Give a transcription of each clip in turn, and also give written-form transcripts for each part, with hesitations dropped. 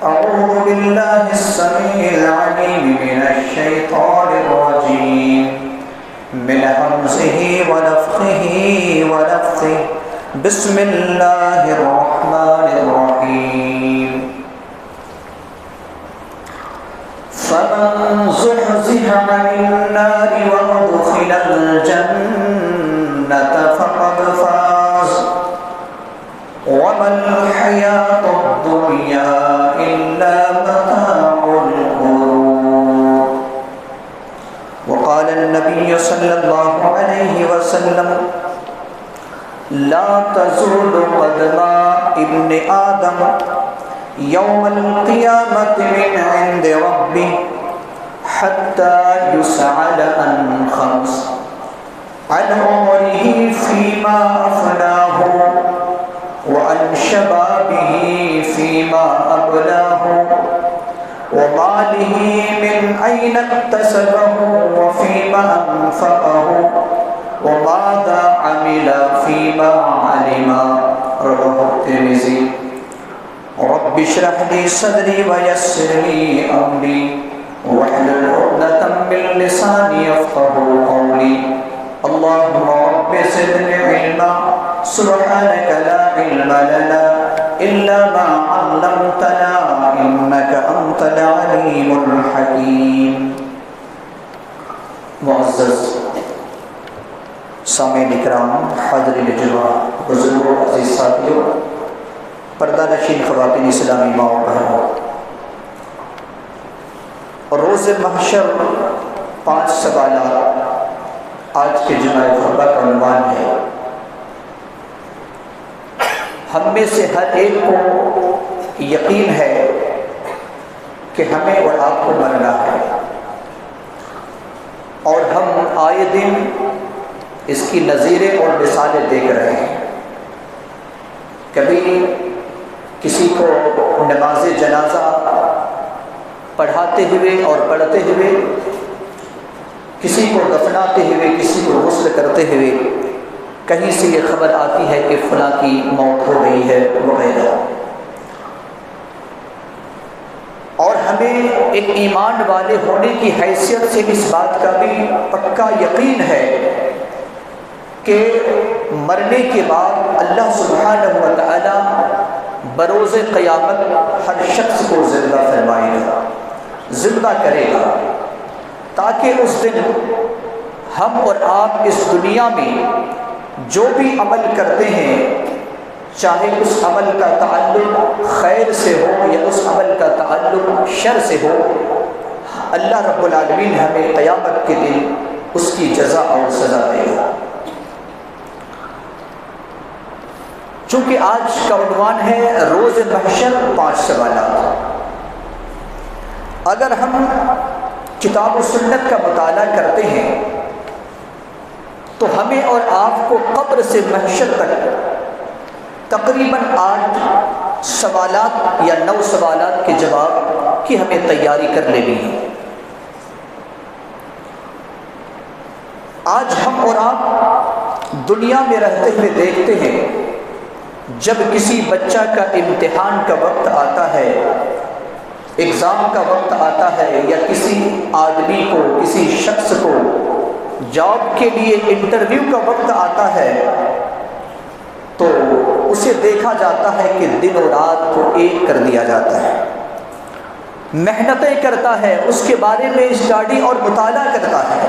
أعوذ بالله السميع العليم من الشيطان الرجيم من همزه ونفخه ونفثه بسم الله الرحمن الرحيم فمن زحزح عن النار وأدخل الجنة فقد فاز وما الحياة الدنيا إلا متاع الغرور. وقال النبي صلى الله عليه وسلم لا تزول قدم ابن آدم يوم القيامة من عند ربه حتى يسأل عن خمس: عن عمره فيما أفناه، وعن شبابه فيما أبلاه، وماله من أين اكتسبه وفيما أنفقه، وماذا عمل فيما علم. رواه الترمذي. رب اشرح لي صدري ويسر لي أمري واحلل عقدة من لساني يفقهوا قولي. اللهم رب زدني علما سبحانك لا علم لنا إلا ما علمتنا إنك أنت العليم الحكيم. معزز سامعین اکرام، حاضرین جمعہ، بزرگوں، عزیز ساتھیوں، پردہ نشین خواتین، اسلامی ماں و بہنوں، روز محشر 5 سوالات آج کے جمعہ خطبہ کا عنوان ہے۔ ہم میں سے ہر ایک کو یقین ہے کہ ہمیں اور آپ کو مرنا ہے، اور ہم آئے دن اس کی نظیریں اور مثالیں دیکھ رہے ہیں۔ کبھی کسی کو نماز جنازہ پڑھاتے ہوئے اور پڑھتے ہوئے، کسی کو دفناتے ہوئے، کسی کو غسل کرتے ہوئے کہیں سے یہ خبر آتی ہے کہ فلاں کی موت ہو گئی ہے وغیرہ۔ اور ہمیں ایک ایمان والے ہونے کی حیثیت سے اس بات کا بھی پکا یقین ہے کہ مرنے کے بعد اللہ سبحانہ و تعالی بروز قیامت ہر شخص کو زندہ فرمائے گا، زندہ کرے گا، تاکہ اس دن ہم اور آپ اس دنیا میں جو بھی عمل کرتے ہیں، چاہے اس عمل کا تعلق خیر سے ہو یا اس عمل کا تعلق شر سے ہو، اللہ رب العالمین ہمیں قیامت کے دن اس کی جزا اور سزا دے گا۔ چونکہ آج کا عنوان ہے روز محشر 5 سوالات، اگر ہم کتاب و سنت کا مطالعہ کرتے ہیں تو ہمیں اور آپ کو قبر سے محشر تک تقریباً 8 سوالات یا 9 سوالات کے جواب کی ہمیں تیاری کر لینی ہے۔ آج ہم اور آپ دنیا میں رہتے ہوئے دیکھتے ہیں، جب کسی بچہ کا امتحان کا وقت آتا ہے، ایگزام کا وقت آتا ہے، یا کسی آدمی کو، کسی شخص کو جاب کے لیے انٹرویو کا وقت آتا ہے، تو اسے دیکھا جاتا ہے کہ دن و رات کو ایک کر دیا جاتا ہے، محنتیں کرتا ہے، اس کے بارے میں اسٹڈی اور مطالعہ کرتا ہے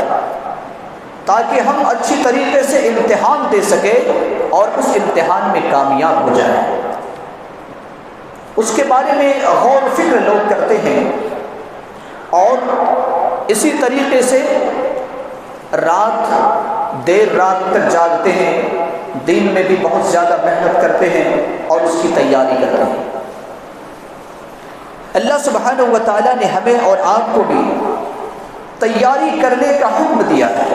تاکہ ہم اچھی طریقے سے امتحان دے سکیں اور اس امتحان میں کامیاب ہو جائیں۔ اس کے بارے میں غور و فکر لوگ کرتے ہیں، اور اسی طریقے سے دیر رات تک جاگتے ہیں، دن میں بھی بہت زیادہ محنت کرتے ہیں اور اس کی تیاری کرتے ہیں۔ اللہ سبحانہ و تعالیٰ نے ہمیں اور آپ کو بھی تیاری کرنے کا حکم دیا ہے۔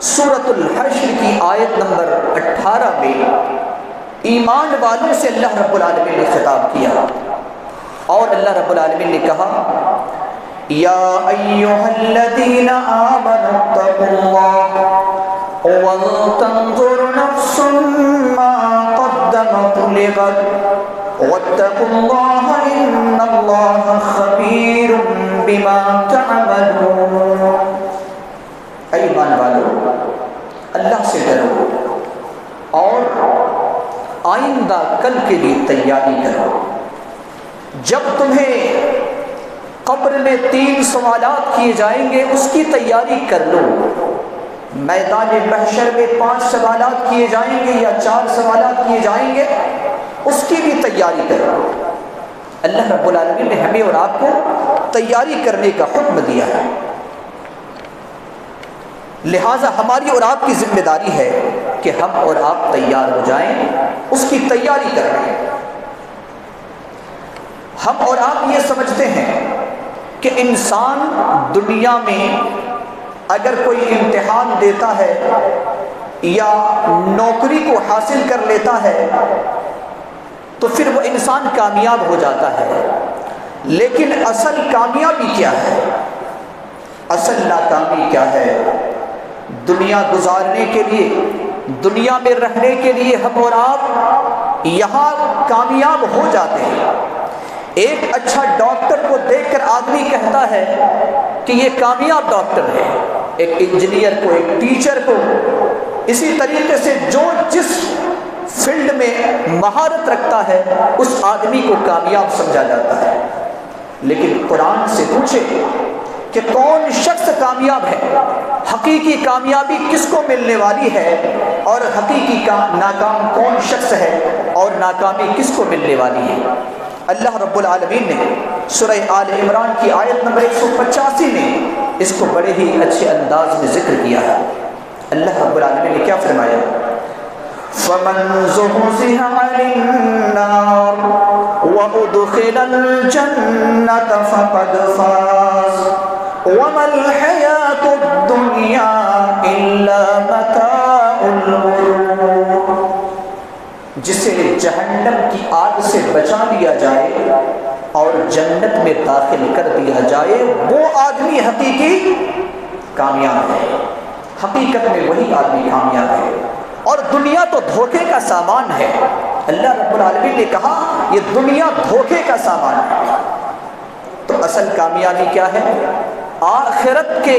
سورۃ الحشر کی آیت نمبر 18 میں ایمان والوں سے اللہ رب العالمین نے خطاب کیا، اور اللہ رب العالمین نے کہا: یا ایھا الذین آمنوا اتقوا اللہ ولتنظر نفس ما قدمت لغد واتقوا اللہ ان اللہ خبیر بما تعملون۔ اے ایمان والو، اللہ سے ڈرو اور آئندہ کل کے لیے تیاری کرو۔ جب تمہیں قبر میں 3 سوالات کیے جائیں گے، اس کی تیاری کر لو۔ میدان محشر میں 5 سوالات کیے جائیں گے یا 4 سوالات کیے جائیں گے، اس کی بھی تیاری کرو۔ اللہ رب العالمین نے ہمیں اور آپ کو تیاری کرنے کا حکم دیا ہے، لہٰذا ہماری اور آپ کی ذمہ داری ہے کہ ہم اور آپ تیار ہو جائیں، اس کی تیاری کر رہے ہیں۔ ہم اور آپ یہ سمجھتے ہیں کہ انسان دنیا میں اگر کوئی امتحان دیتا ہے یا نوکری کو حاصل کر لیتا ہے تو پھر وہ انسان کامیاب ہو جاتا ہے، لیکن اصل کامیابی کیا ہے؟ اصل ناکامی کیا ہے؟ دنیا گزارنے کے لیے، دنیا میں رہنے کے لیے ہم اور آپ یہاں کامیاب ہو جاتے ہیں۔ ایک اچھا ڈاکٹر کو دیکھ کر آدمی کہتا ہے کہ یہ کامیاب ڈاکٹر ہے، ایک انجینئر کو، ایک ٹیچر کو، اسی طریقے سے جو جس فیلڈ میں مہارت رکھتا ہے اس آدمی کو کامیاب سمجھا جاتا ہے۔ لیکن قرآن سے پوچھے کہ کون شخص کامیاب ہے، حقیقی کامیابی کس کو ملنے والی ہے، اور حقیقی ناکام کون شخص ہے اور ناکامی کس کو ملنے والی ہے؟ اللہ رب العالمین نے سورہ آل عمران کی آیت نمبر 185 میں اس کو بڑے ہی اچھے انداز میں ذکر کیا ہے۔ اللہ رب العالمین نے کیا فرمایا؟ فَمَنْ زُحْزِحَ عَنِ النَّارِ وَأُدْخِلَ الْجَنَّةَ فَقَدْ فَازَ وَمَا الْحَيَاةُ الدُّنْيَا إِلَّا مَتَاعُ الْغُرُورِ۔ جسے جہنم کی آگ سے بچا لیا جائے اور جنت میں داخل کر دیا جائے، وہ آدمی حقیقی کامیاب ہے۔ حقیقت میں وہی آدمی کامیاب ہے، اور دنیا تو دھوکے کا سامان ہے۔ اللہ رب العالمین نے کہا یہ دنیا دھوکے کا سامان ہے۔ تو اصل کامیابی کیا ہے؟ آخرت کے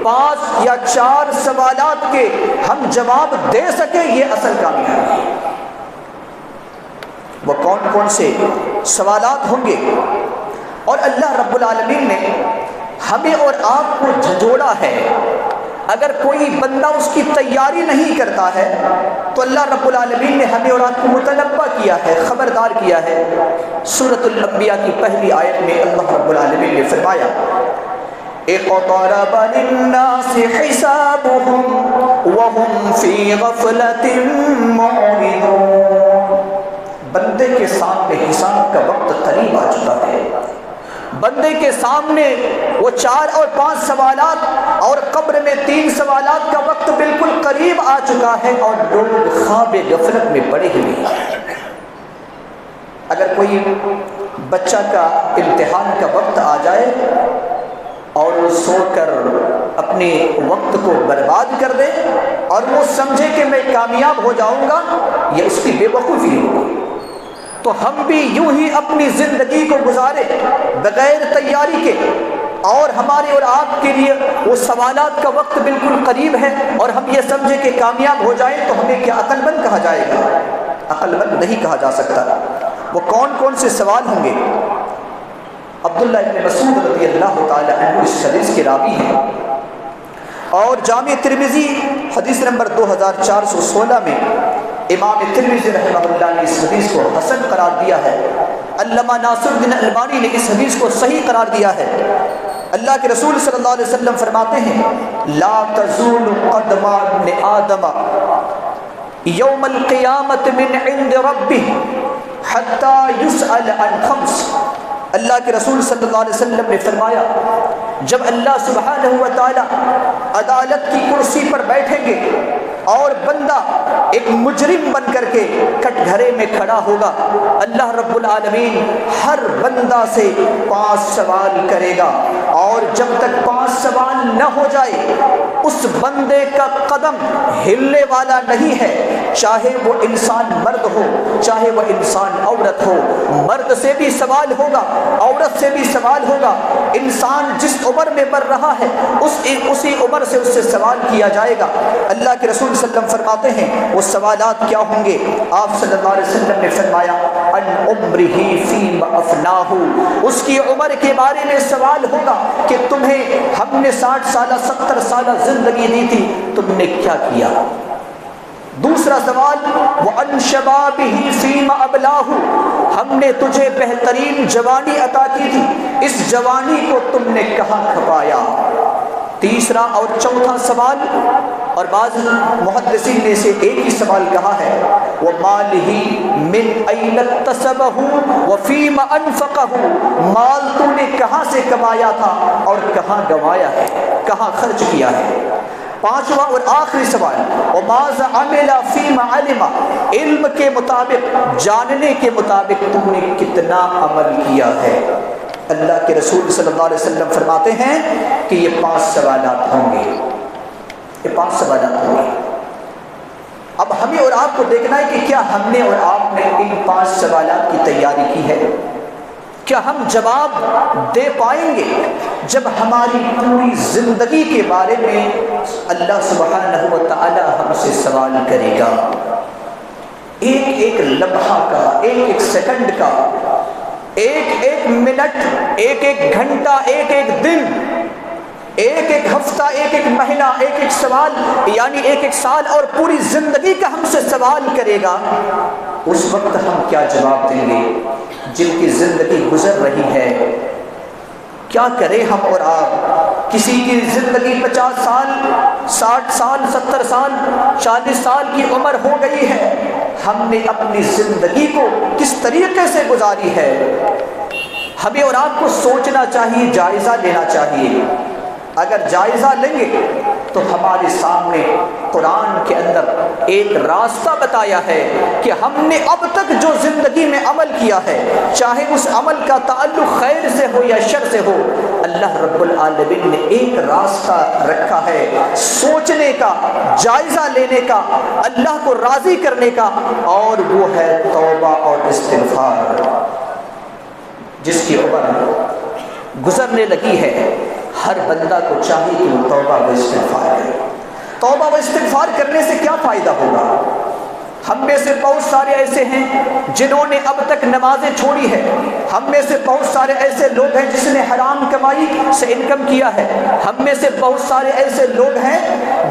5 یا 4 سوالات کے ہم جواب دے سکیں، یہ اصل کامیابی ہے۔ وہ کون کون سے سوالات ہوں گے؟ اور اللہ رب العالمین نے ہمیں اور آپ کو جھنجھوڑا ہے۔ اگر کوئی بندہ اس کی تیاری نہیں کرتا ہے تو اللہ رب العالمین نے ہمیں اور آپ کو متنبہ کیا ہے، خبردار کیا ہے۔ سورۃ الانبیاء کی پہلی آیت میں اللہ رب العالمین نے فرمایا اقترب للناس حسابهم وهم في غفلة معرضون۔ بندے کے سامنے حساب کا وقت قریب آ چکا ہے۔ بندے کے سامنے وہ 4 اور 5 سوالات اور قبر میں 3 سوالات کا وقت بالکل قریب آ چکا ہے، اور لوگ خواب غفلت میں پڑے ہوئے ہیں۔ اگر کوئی بچہ کا امتحان کا وقت آ جائے اور وہ سو کر اپنے وقت کو برباد کر دے اور وہ سمجھے کہ میں کامیاب ہو جاؤں گا، یہ اس کی بے وقوفی ہوگی۔ تو ہم بھی یوں ہی اپنی زندگی کو گزارے بغیر تیاری کے، اور ہمارے اور آپ کے لیے وہ سوالات کا وقت بالکل قریب ہے، اور ہم یہ سمجھے کہ کامیاب ہو جائیں، تو ہمیں کیا عقل مند کہا جائے گا؟ عقل مند نہیں کہا جا سکتا۔ وہ کون کون سے سوال ہوں گے؟ عبداللہ ابن مسعود رضی اللہ تعالی عنہ اس حدیث کے راوی ہیں، اور جامع ترمذی حدیث نمبر 2416 میں امام ترمذی رحمہ اللہ نے اس حدیث کو حسن قرار دیا ہے۔ علامہ ناصر الدین البانی نے اس حدیث کو صحیح قرار دیا ہے۔ اللہ کے رسول صلی اللہ علیہ وسلم فرماتے ہیں لا تزول قدم ابن آدم یوم القیامت من عند ربه حتی یسأل عن 5۔ اللہ کے رسول صلی اللہ علیہ وسلم نے فرمایا جب اللہ سبحانہ و تعالی عدالت کی کرسی پر بیٹھیں گے اور بندہ ایک مجرم بن کر کے کٹ گھرے میں کھڑا ہوگا، اللہ رب العالمین ہر بندہ سے 5 سوال کرے گا، اور جب تک 5 سوال نہ ہو جائے اس بندے کا قدم ہلنے والا نہیں ہے، چاہے وہ انسان مرد ہو چاہے وہ انسان عورت ہو۔ مرد سے بھی سوال ہوگا، عورت سے بھی سوال ہوگا، انسان جس عمر میں مر رہا ہے اسی عمر سے اس سے سوال کیا جائے گا۔ اللہ کے رسول صلی اللہ علیہ وسلم فرماتے ہیں وہ سوالات کیا ہوں گے؟ آپ صلی اللہ علیہ وسلم نے فرمایا ان عمرہ فیما افناہ، اس کی عمر کے بارے میں سوال ہوگا کہ تمہیں ہم نے 60 سالہ 70 سالہ زندگی دی تھی، تم نے کیا کیا؟ دوسرا سوال وَأَنْ شَبَابِهِ فِيمَ أَبْلَاهُ، ہم نے تجھے بہترین جوانی عطا کی تھی، اس جوانی کو تم نے کہاں کھپایا؟ تیسرا اور چوتھا سوال، اور بعض محدثین نے سے ایک ہی سوال کہا ہے، وَمَالِهِ مِنْ أَيْنَ اكْتَسَبَهُ وَفِيمَ أَنْفَقَهُ، مال تو نے کہاں سے کمایا تھا اور کہاں گنوایا ہے، کہاں خرچ کیا ہے؟ پانچواں اور آخری سوال وَمَاذَا عَمِلَ فِيمَا عَلِمَ، علم کے مطابق جاننے کے مطابق تم نے کتنا عمل کیا ہے؟ اللہ کے رسول صلی اللہ علیہ وسلم فرماتے ہیں کہ یہ 5 سوالات ہوں گے، یہ 5 سوالات ہوں گے۔ اب ہمیں اور آپ کو دیکھنا ہے کہ کیا ہم نے اور آپ نے ان 5 سوالات کی تیاری کی ہے؟ کیا ہم جواب دے پائیں گے جب ہماری پوری زندگی کے بارے میں اللہ سبحانہ و تعالی ہم سے سوال کرے گا؟ ایک ایک لمحہ کا، ایک ایک سیکنڈ کا، ایک ایک منٹ، ایک ایک گھنٹہ، ایک ایک دن، ایک ایک ہفتہ، ایک ایک مہینہ، ایک ایک سوال، یعنی ایک ایک سال اور پوری زندگی کا ہم سے سوال کرے گا۔ اس وقت ہم کیا جواب دیں گے؟ جن کی زندگی گزر رہی ہے، کیا کریں ہم اور آپ؟ کسی کی زندگی 50 سال، 60 سال، 70 سال، 40 سال کی عمر ہو گئی ہے، ہم نے اپنی زندگی کو کس طریقے سے گزاری ہے؟ ہمیں اور آپ کو سوچنا چاہیے، جائزہ لینا چاہیے۔ اگر جائزہ لیں گے تو ہمارے سامنے قرآن کے اندر ایک راستہ بتایا ہے کہ ہم نے اب تک جو زندگی میں عمل کیا ہے، چاہے اس عمل کا تعلق خیر سے ہو یا شر سے ہو، اللہ رب العالمین نے ایک راستہ رکھا ہے سوچنے کا، جائزہ لینے کا، اللہ کو راضی کرنے کا، اور وہ ہے توبہ اور استغفار۔ جس کی عمر گزرنے لگی ہے، ہر بندہ کو چاہیے کہ وہ توبہ و استغفار کرے۔ توبہ و استغفار کرنے سے کیا فائدہ ہوگا؟ ہم میں سے بہت سارے ایسے ہیں جنہوں نے اب تک نمازیں چھوڑی ہے، ہم میں سے بہت سارے ایسے لوگ ہیں جس نے حرام کمائی سے انکم کیا ہے، ہم میں سے بہت سارے ایسے لوگ ہیں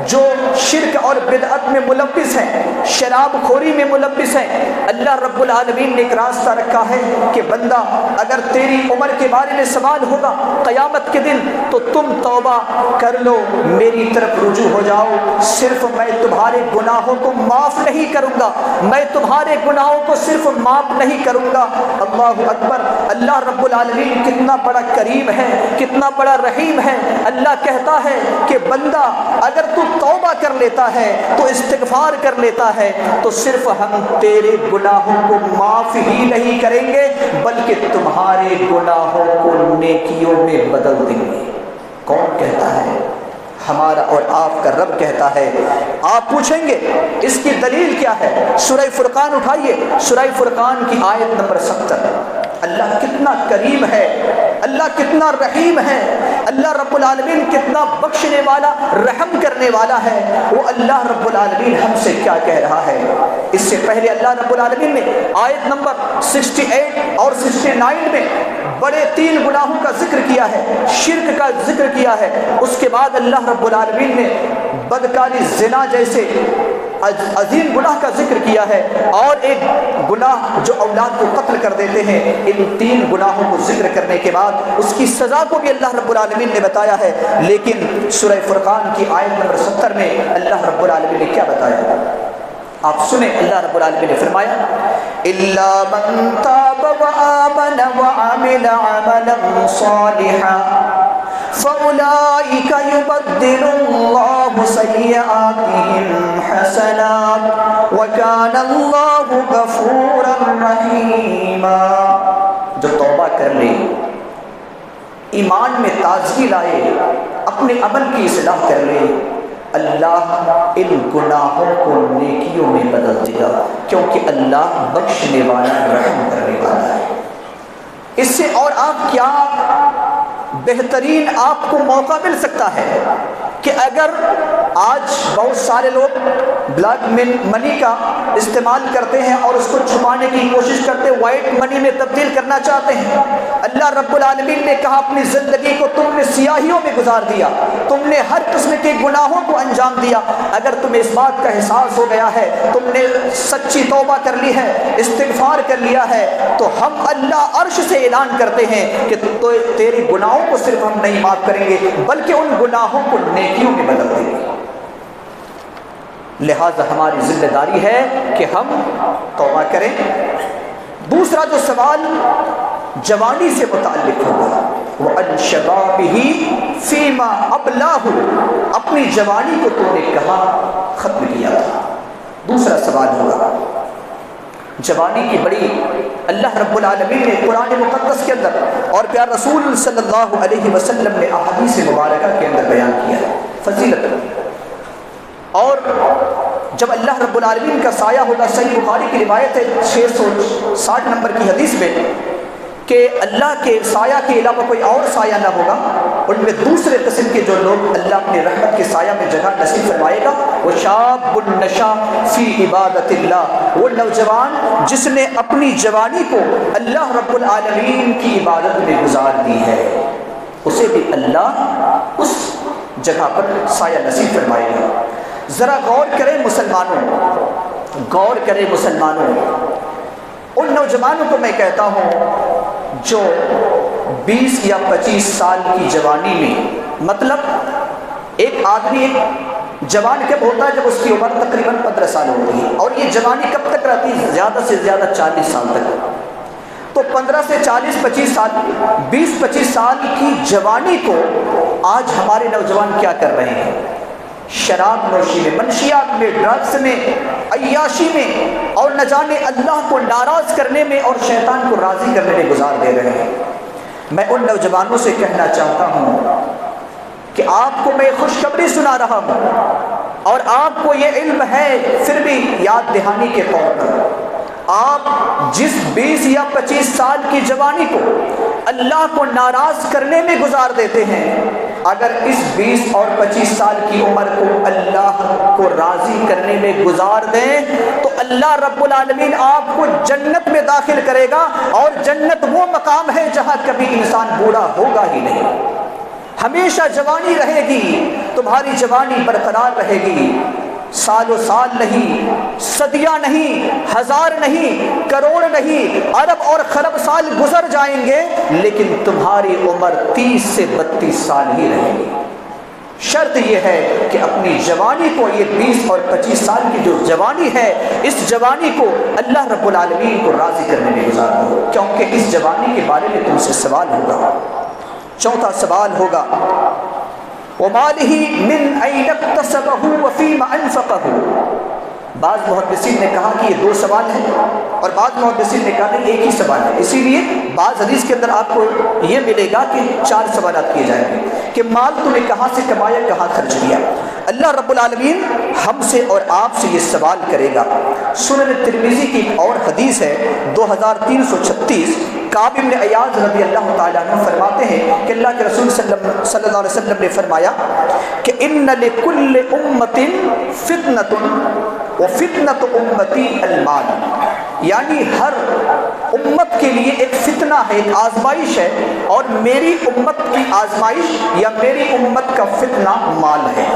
جو شرک اور بدعت میں ملوث ہیں، شراب خوری میں ملوث ہیں۔ اللہ رب العالمین نے ایک راستہ رکھا ہے کہ بندہ اگر تیری عمر کے بارے میں سوال ہوگا قیامت کے دن تو تم توبہ کر لو، میری طرف رجوع ہو جاؤ، صرف میں تمہارے گناہوں کو معاف نہیں کروں گا، میں تمہارے گناہوں کو صرف معاف نہیں کروں گا۔ اللہ اکبر! اللہ رب العالمین کتنا بڑا کریم ہے، کتنا بڑا رحیم ہے۔ اللہ کہتا ہے کہ بندہ اگر تو توبہ کر لیتا ہے، تو استغفار کر لیتا ہے، تو صرف ہم تیرے گناہوں کو معاف ہی نہیں کریں گے بلکہ تمہارے گناہوں کو نیکیوں میں بدل دیں گے۔ کون کہتا ہے؟ ہمارا اور آپ کا رب کہتا ہے۔ آپ پوچھیں گے اس کی دلیل کیا ہے؟ سورہ فرقان اٹھائیے، سورہ فرقان کی آیت نمبر 70۔ اللہ کتنا کریم ہے، اللہ کتنا رحیم ہے، اللہ رب العالمین کتنا بخشنے والا، رحم کرنے والا ہے۔ وہ اللہ رب العالمین ہم سے کیا کہہ رہا ہے؟ اس سے پہلے اللہ رب العالمین نے آیت نمبر 68 اور 69 میں بڑے 3 گناہوں کا ذکر کیا ہے، شرک کا ذکر کیا ہے۔ اس کے بعد اللہ رب العالمین نے بدکاری، زنا جیسے عظیم گناہ کا ذکر کیا ہے، اور ایک گناہ جو اولاد کو قتل کر دیتے ہیں۔ ان 3 گناہوں کو ذکر کرنے کے بعد اس کی سزا کو بھی اللہ رب العالمین نے بتایا ہے۔ لیکن سورہ فرقان کی آیت نمبر 70 میں اللہ رب العالمین نے کیا بتایا؟ آپ سنیں، اللہ رب العالمین نے فرمایا الا من تاب وآمن وعمل عملا صالحا فأولئك يبدل الله سيئاتهم حسنات وكان الله غفورا رحيما۔ جو توبہ کر لے، ایمان میں تازگی لائے، اپنے عمل کی اصلاح کر لے، اللہ ان گناہوں کو نیکیوں میں بدل دے گا، کیونکہ اللہ بخشنے والا، رحم کرنے والا ہے۔ اس سے اور آپ کیا بہترین آپ کو موقع مل سکتا ہے کہ اگر آج بہت سارے لوگ بلیک منی کا استعمال کرتے ہیں اور اس کو چھپانے کی کوشش کرتے ہیں، وائٹ منی میں تبدیل کرنا چاہتے ہیں۔ اللہ رب العالمین نے کہا اپنی زندگی کو تم نے سیاہیوں میں گزار دیا، تم نے ہر قسم کے گناہوں کو انجام دیا۔ اگر تمہیں اس بات کا احساس ہو گیا ہے، تم نے سچی توبہ کر لی ہے، استغفار کر لیا ہے، تو ہم اللہ عرش سے اعلان کرتے ہیں کہ تیرے گناہوں کو صرف ہم نہیں معاف کریں گے بلکہ ان گناہوں کو نیکیوں میں بدل دیں گے۔ لہذا ہماری ذمہ داری ہے کہ ہم توبہ کریں۔ دوسرا جو سوال جوانی سے متعلق ہوگا، وَأَنْ شَبَابِهِ فِيمَا أَبْلَاهُ، اپنی جوانی کو تو نے کہاں ختم کیا تھا۔ دوسرا سوال ہوگا جوانی کی بڑی اللہ رب العالمین نے قرآن مقدس کے اندر اور پیار رسول صلی اللہ علیہ وسلم نے احادیث مبارکہ کے اندر بیان کیا ہے فضیلت۔ اور جب اللہ رب العالمین کا سایہ ہوگا، صحیح بخاری کی روایت ہے 660 نمبر کی حدیث میں کہ اللہ کے سایہ کے علاوہ کوئی اور سایہ نہ ہوگا، ان میں دوسرے قسم کے جو لوگ اللہ اپنے رحمت کے سایہ میں جگہ نصیب فرمائے گا، وہ شاب النشا فی عبادت اللہ، وہ نوجوان جس نے اپنی جوانی کو اللہ رب العالمین کی عبادت میں گزار دی ہے، اسے بھی اللہ اس جگہ پر سایہ نصیب فرمائے گا۔ ذرا غور کریں مسلمانوں، غور کریں مسلمانوں، ان نوجوانوں کو میں کہتا ہوں جو 20 یا 25 سال کی جوانی میں، مطلب ایک آدمی ایک جوان کب ہوتا ہے؟ جب اس کی عمر تقریباً 15 سال ہوتی ہے، اور یہ جوانی کب تک رہتی ہے؟ زیادہ سے زیادہ 40 سال تک۔ تو 15 سے 40 25 سال، 20-25 سال کی جوانی کو آج ہمارے نوجوان کیا کر رہے ہیں؟ شراب نوشی میں، منشیات میں، ڈرگس میں، عیاشی میں، اور نہ جانے اللہ کو ناراض کرنے میں اور شیطان کو راضی کرنے میں گزار دے رہے ہیں۔ میں ان نوجوانوں سے کہنا چاہتا ہوں کہ آپ کو میں خوشخبری سنا رہا ہوں اور آپ کو یہ علم ہے، پھر بھی یاد دہانی کے طور پر آپ جس 20 یا 25 سال کی جوانی کو اللہ کو ناراض کرنے میں گزار دیتے ہیں، اگر اس 20 اور 25 سال کی عمر کو اللہ کو راضی کرنے میں گزار دیں تو اللہ رب العالمین آپ کو جنت میں داخل کرے گا، اور جنت وہ مقام ہے جہاں کبھی انسان بوڑھا ہوگا ہی نہیں، ہمیشہ جوانی رہے گی، تمہاری جوانی برقرار رہے گی، سال و سال نہیں، صدیاں نہیں، ہزار نہیں، کروڑ نہیں، ارب اور خرب سال گزر جائیں گے، لیکن تمہاری عمر 30 سے 32 سال ہی رہے گی۔ شرط یہ ہے کہ اپنی جوانی کو، یہ 20 اور 25 سال کی جو جوانی ہے، اس جوانی کو اللہ رب العالمین کو راضی کرنے میں گزار دو، کیونکہ اس جوانی کے بارے میں تم سے سوال ہوگا۔ چوتھا سوال ہوگا وَمَالِهِ مِنْ أَيْنَ اكْتَسَبَهُ وَفِيمَ أَنْفَقَهُ۔ بعض محدثین نے کہا کہ یہ 2 سوال ہیں، اور بعض محدثین نے کہا کہ ایک ہی سوال ہے، اسی لیے بعض حدیث کے اندر آپ کو یہ ملے گا کہ 4 سوالات کیے جائیں گے کہ مال تم نے کہاں سے کمایا، کہاں خرچ کیا۔ اللہ رب العالمین ہم سے اور آپ سے یہ سوال کرے گا۔ سنن ترمذی کی ایک اور حدیث ہے 2336، کعب بن عیاض رضی اللہ تعالیٰ عنہ فرماتے ہیں کہ اللہ کے رسول صلی اللہ علیہ وسلم نے فرمایا کہ ان لکل امت فتنۃ وفتنۃ امتی المال، یعنی ہر امت کے لیے ایک فتنہ ہے، ایک آزمائش ہے، اور میری امت کی آزمائش یا میری امت کا فتنہ مال ہے۔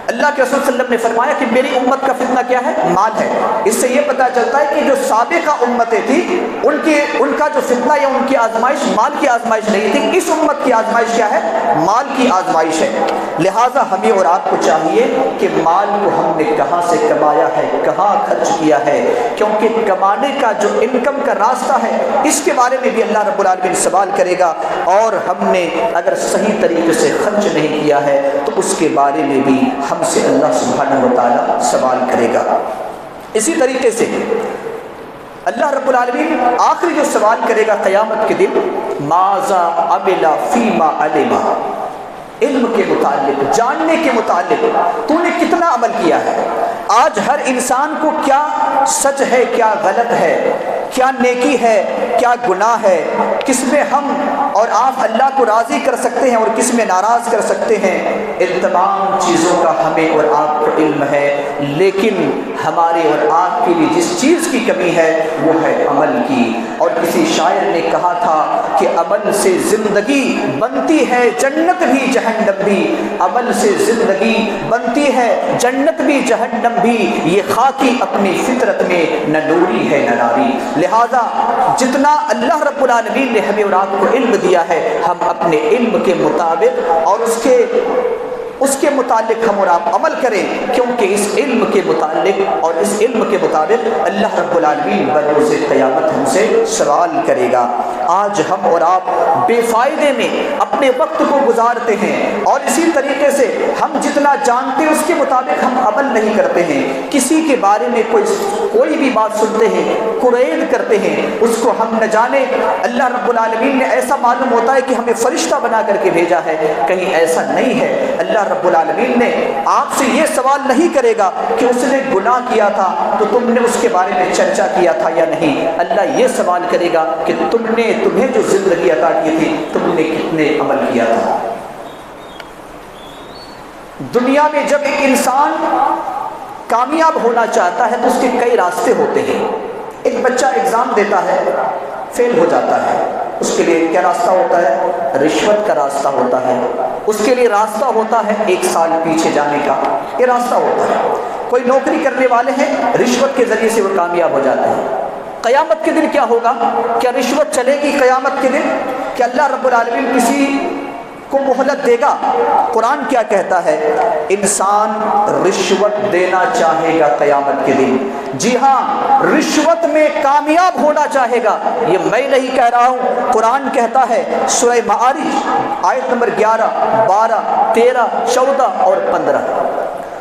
اللہ کے رسول صلی اللہ علیہ وسلم نے فرمایا کہ میری امت کا فتنہ کیا ہے؟ مال ہے۔ اس سے یہ پتہ چلتا ہے کہ جو سابقہ امتیں تھیں ان کا جو فتنہ یا ان کی آزمائش مال کی آزمائش نہیں تھی، اس امت کی آزمائش کیا ہے؟ مال کی آزمائش ہے۔ لہٰذا ہمیں اور آپ کو چاہیے کہ مال کو ہم نے کہاں سے کمایا ہے، کہاں خرچ کیا ہے، کیونکہ کمانے کا جو انکم کا راستہ ہے اس کے بارے میں بھی اللہ رب العالمین سوال کرے گا، اور ہم نے اگر صحیح طریقے سے خرچ نہیں کیا ہے تو اس کے بارے میں بھی ہم سے اللہ سبحانہ و تعالیٰ سوال کرے گا۔ اسی طریقے سے اللہ رب العالمین آخری جو سوال کرے گا قیامت کے دن، ماذا عمل فیما علم، علم کے متعلق، جاننے کے متعلق تو نے کتنا عمل کیا ہے۔ آج ہر انسان کو کیا سچ ہے، کیا غلط ہے، کیا نیکی ہے، کیا گناہ ہے، کس میں ہم اور آپ اللہ کو راضی کر سکتے ہیں اور کس میں ناراض کر سکتے ہیں، ان تمام چیزوں کا ہمیں اور آپ کو علم ہے۔ لیکن ہمارے اور آپ کے لیے جس چیز کی کمی ہے وہ ہے عمل کی۔ اور کسی شاعر نے کہا تھا کہ عمل سے زندگی بنتی ہے جنت بھی جہنم بھی، عمل سے زندگی بنتی ہے جنت بھی جہنم بھی، یہ خاکی اپنی فطرت میں نہ نوری ہے نہ ناری۔ لہذا جتنا اللہ رب العالمین نے ہمیں اور آپ کو علم دیا ہے، ہم اپنے علم کے مطابق اور اس کے متعلق ہم اور آپ عمل کریں، کیونکہ اس علم کے متعلق اور اس علم کے مطابق اللہ رب العالمین بروز قیامت ہم سے سوال کرے گا۔ آج ہم اور آپ بے فائدے میں اپنے وقت کو گزارتے ہیں، اور اسی طریقے سے ہم جتنا جانتے ہیں اس کے مطابق ہم عمل نہیں کرتے ہیں۔ کسی کے بارے میں کوئی بھی بات سنتے ہیں، قرید کرتے ہیں، اس کو ہم نہ جانے اللہ رب العالمین نے ایسا معلوم ہوتا ہے کہ ہمیں فرشتہ بنا کر کے بھیجا ہے، کہیں ایسا نہیں ہے۔ اللہ رب العالمین نے آپ سے یہ سوال نہیں کرے گا کہ اس نے گناہ کیا تھا تو تم نے اس کے بارے میں چرچا کیا تھا یا نہیں۔ اللہ یہ سوال کرے گا کہ تمہیں جو زندگی عطا کی تھی تم نے کتنے عمل کیا تھا۔ دنیا میں جب ایک انسان کامیاب ہونا چاہتا ہے تو اس کے کئی راستے ہوتے ہیں۔ ایک بچہ ایگزام دیتا ہے، فیل ہو جاتا ہے، اس کے لیے کیا راستہ ہوتا ہے؟ رشوت کا راستہ ہوتا ہے۔ اس کے لیے راستہ ہوتا ہے 1 سال پیچھے جانے کا، یہ راستہ ہوتا ہے۔ کوئی نوکری کرنے والے ہیں، رشوت کے ذریعے سے وہ کامیاب ہو جاتے ہیں۔ قیامت کے دن کیا ہوگا؟ کیا رشوت چلے گی قیامت کے دن؟ کیا اللہ رب العالمین کسی کو مہلت دے گا؟ قرآن کیا کہتا ہے؟ انسان رشوت دینا چاہے گا قیامت کے دن، جی ہاں رشوت میں کامیاب ہونا چاہے گا۔ یہ میں نہیں کہہ رہا ہوں، قرآن کہتا ہے سورہ معارج آیت نمبر 11، 12، 13، 14 اور 15۔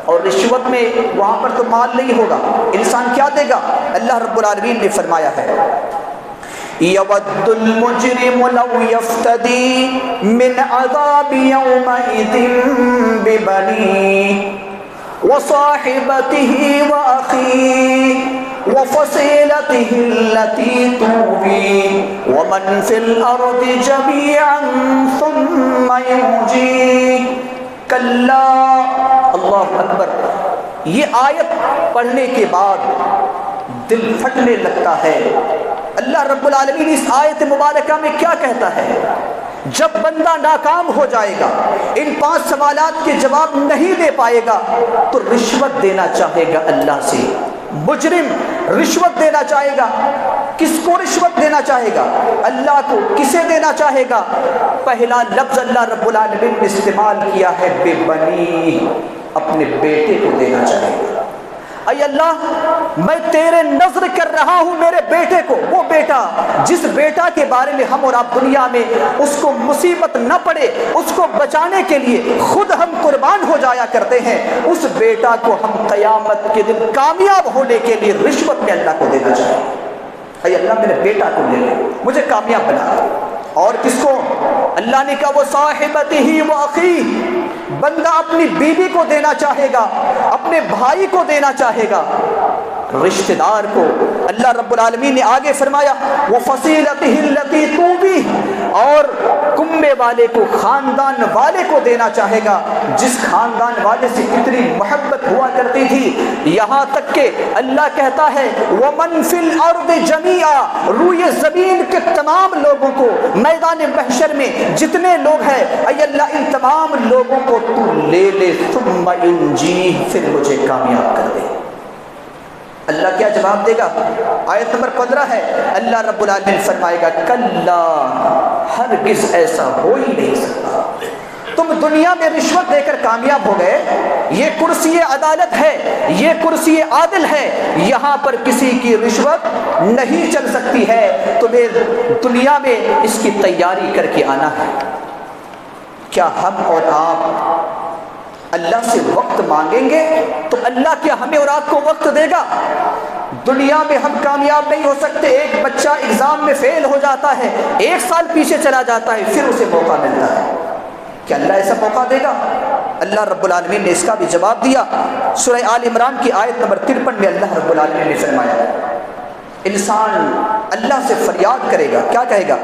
اور رشوت میں وہاں پر تو مال نہیں ہوگا، انسان کیا دے گا؟ اللہ رب العالمین نے فرمایا ہے یود المجرم لو یفتدی من عذاب یومئذ ببنیہ وصاحبته وأخيه وفصيلته التي تؤويه ومن في الأرض جميعا ثم ينجيه کلا۔ اللہ اکبر۔ یہ آیت پڑھنے کے بعد دل پھٹنے لگتا ہے۔ اللہ رب العالمین اس آیت مبارکہ میں کیا کہتا ہے؟ جب بندہ ناکام ہو جائے گا، ان 5 سوالات کے جواب نہیں دے پائے گا تو رشوت دینا چاہے گا اللہ سے۔ مجرم رشوت دینا چاہے گا، کس کو رشوت دینا چاہے گا؟ اللہ کو۔ کسے دینا چاہے گا؟ پہلا لفظ اللہ رب العالمین نے استعمال کیا ہے بے بنی، اپنے بیٹے کو دینا چاہے گا۔ اے اللہ میں تیرے نظر کر رہا ہوں میرے بیٹے کو، وہ بیٹا جس بیٹا کے بارے میں ہم اور آپ دنیا میں اس کو مصیبت نہ پڑے اس کو بچانے کے لیے خود ہم قربان ہو جایا کرتے ہیں، اس بیٹا کو ہم قیامت کے دن کامیاب ہونے کے لیے رشوت میں اللہ کو دینا چاہیے۔ اے اللہ میرے بیٹا کو لے لے، مجھے کامیاب بنا۔ اور کس کو؟ اللہ نے کہا وہ صاحبتہ و اخیہ، بندہ اپنی بیوی کو دینا چاہے گا، اپنے بھائی کو دینا چاہے گا، رشتہ دار کو۔ اللہ رب العالمین نے آگے فرمایا وہ فصیلتہ التی تؤویہ، اور کنبے والے کو، خاندان والے کو دینا چاہے گا، جس خاندان والے سے کتنی محبت ہوا کرتی تھی۔ یہاں تک کہ اللہ کہتا ہے ومن فی الارض جمیعا، روئے زمین کے تمام لوگوں کو، میدان محشر میں جتنے لوگ ہیں، اے اللہ ان تمام لوگوں کو تو لے لے، ثم انجیہ، پھر مجھے کامیاب کر دے۔ اللہ کیا جواب دے گا؟ آیت نمبر 15 ہے، اللہ رب العالمین فرمائے گا کلا، ہرگز ایسا ہو ہی نہیں سکتا۔ تم دنیا میں رشوت دے کر کامیاب ہو گئے، یہ کرسی عدالت ہے، یہ کرسی عادل ہے، یہاں پر کسی کی رشوت نہیں چل سکتی ہے، تمہیں دنیا میں اس کی تیاری کر کے آنا ہے۔ کیا ہم اور آپ اللہ سے وقت مانگیں گے تو اللہ کیا ہمیں اور آپ کو وقت دے گا؟ دنیا میں ہم کامیاب نہیں ہو سکتے. ایک بچہ ایگزام میں فیل ہو جاتا ہے، 1 سال پیچھے چلا جاتا ہے، پھر اسے موقع ملتا ہے. کیا اللہ ایسا موقع دے گا؟ اللہ رب العالمین نے اس کا بھی جواب دیا. سورہ آل عمران کی آیت نمبر 53 میں اللہ رب العالمین نے فرمایا، انسان اللہ سے فریاد کرے گا، کیا کہے گا؟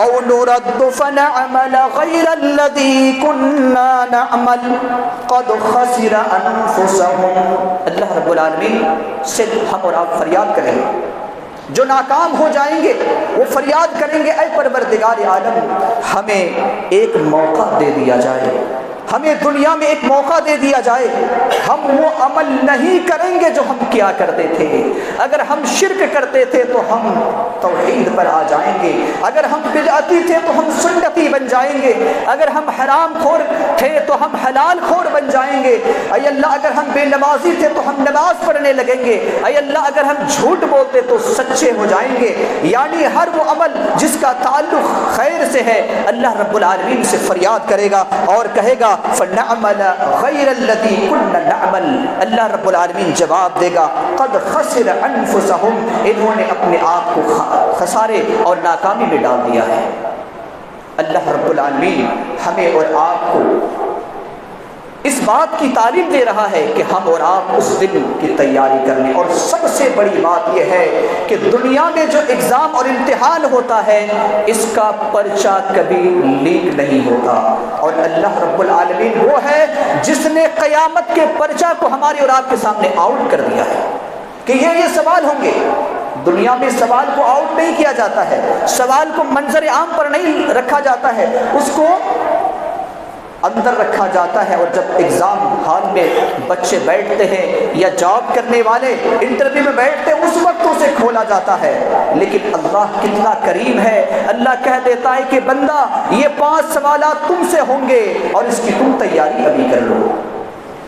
او نرد فنعمل غیر الذی کنا نعمل قد خسر انفسهم. اللہ رب العالمین سے ہم اور آپ فریاد کریں گے. جو ناکام ہو جائیں گے وہ فریاد کریں گے، اے پروردگار عالم ہمیں ایک موقع دے دیا جائے، ہمیں دنیا میں ایک موقع دے دیا جائے. ہم وہ عمل نہیں کریں گے جو ہم کیا کرتے تھے. اگر ہم شرک کرتے تھے تو ہم توحید پر آ جائیں گے، اگر ہم بدعتی تھے تو ہم سنتی بن جائیں گے، اگر ہم حرام خور تھے تو ہم حلال خور بن جائیں گے. اے اللہ اگر ہم بے نمازی تھے تو ہم نماز پڑھنے لگیں گے. اے اللہ اگر ہم جھوٹ بولتے تو سچے ہو جائیں گے. یعنی ہر وہ عمل جس کا تعلق خیر سے ہے اللہ رب العالمین سے فریاد کرے گا اور کہے گا فنعمل غیر الذی کنا نعمل. اللہ رب العالمین جواب دے گا قد خسر انفسهم، انہوں نے اپنے آپ کو خسارے اور ناکامی میں ڈال دیا ہے. اللہ رب العالمین ہمیں اور آپ کو اس بات کی تعلیم دے رہا ہے کہ ہم اور آپ اس دن کی تیاری کر لیں. اور سب سے بڑی بات یہ ہے کہ دنیا میں جو ایگزام اور امتحان ہوتا ہے اس کا پرچہ کبھی لیک نہیں ہوتا. اور اللہ رب العالمین وہ ہے جس نے قیامت کے پرچہ کو ہمارے اور آپ کے سامنے آؤٹ کر دیا ہے کہ یہ سوال ہوں گے. دنیا میں سوال کو آؤٹ نہیں کیا جاتا ہے، سوال کو منظر عام پر نہیں رکھا جاتا ہے، اس کو اندر رکھا جاتا ہے. اور جب ایگزام ہال میں بچے بیٹھتے ہیں یا جاب کرنے والے انٹرویو میں بیٹھتے ہیں اس وقت اسے کھولا جاتا ہے. لیکن اللہ کتنا کریم ہے، اللہ کہہ دیتا ہے کہ بندہ یہ 5 سوالات تم سے ہوں گے اور اس کی تم تیاری ابھی کر لو.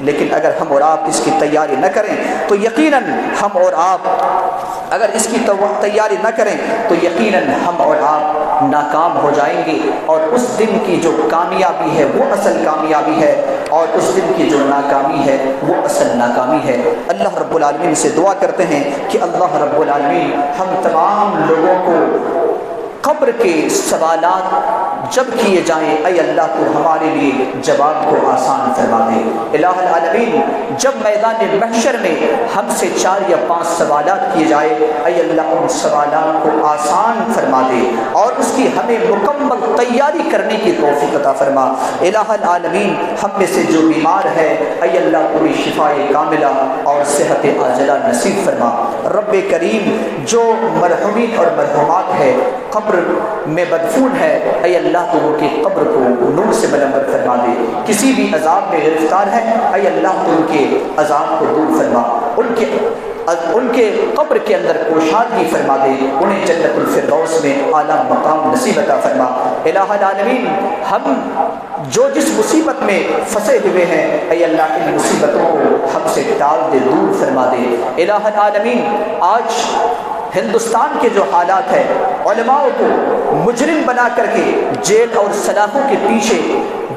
لیکن اگر ہم اور آپ اس کی تیاری نہ کریں تو یقیناً ہم اور آپ اگر اس کی تیاری نہ کریں تو یقیناً ہم اور آپ ناکام ہو جائیں گے. اور اس دن کی جو کامیابی ہے وہ اصل کامیابی ہے، اور اس دن کی جو ناکامی ہے وہ اصل ناکامی ہے. اللہ رب العالمین سے دعا کرتے ہیں کہ اللہ رب العالمین ہم تمام لوگوں کو قبر کے سوالات جب کیے جائیں اے اللہ تو ہمارے لیے جواب کو آسان فرما دے. الہ العالمین جب میدان محشر میں ہم سے 4 یا 5 سوالات کیے جائے اے اللہ ان سوالات کو آسان فرما دے اور اس کی ہمیں مکمل تیاری کرنے کی توفیق عطا فرما. الہ العالمین ہم میں سے جو بیمار ہے اے اللہ پوری شفائے کاملہ اور صحت عاجلہ نصیب فرما. رب کریم جو مرحومین اور مرحومات ہے قبر میں مدفون ہے اے اللہ تو ان کی قبر کو نور سے منور فرما دے. کسی بھی عذاب میں گرفتار ہے اے اللہ تو ان کے عذاب کو دور فرما، ان کے قبر کے اندر کوشادگی فرما دے، انہیں جنت الفردوس میں اعلیٰ مقام نصیب عطا فرما. الہ العالمین ہم جو جس مصیبت میں پھنسے ہوئے ہیں اے اللہ ان مصیبتوں کو ہم سے ٹال دے، دور فرما دے. الہ العالمین آج ہندوستان کے جو حالات ہیں علماء کو مجرم بنا کر کے جیل اور سلاخوں کے پیچھے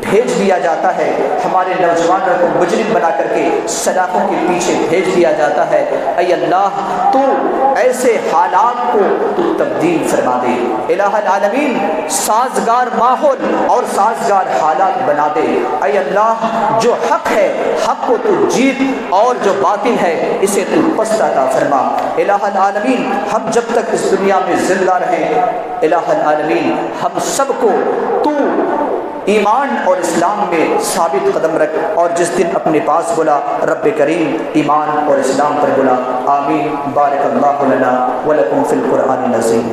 بھیج دیا جاتا ہے، ہمارے نوجوانوں کو مجرم بنا کر کے سلاخوں کے پیچھے بھیج دیا جاتا ہے. اے اللہ تو ایسے حالات کو تو تبدیل فرما دے. الہ العالمین سازگار ماحول اور سازگار حالات بنا دے. اے اللہ جو حق ہے حق کو تو جیت اور جو باطل ہے اسے تو پست عطا فرما. الہ العالمین ہم جب تک اس دنیا میں زندہ رہیں الہ العالمین ہم سب کو تو ایمان اور اسلام میں ثابت قدم رکھ، اور جس دن اپنے پاس بلا رب کریم ایمان اور اسلام پر بلا. آمین. بارک اللہ لنا ولکم فی القرآن العظیم.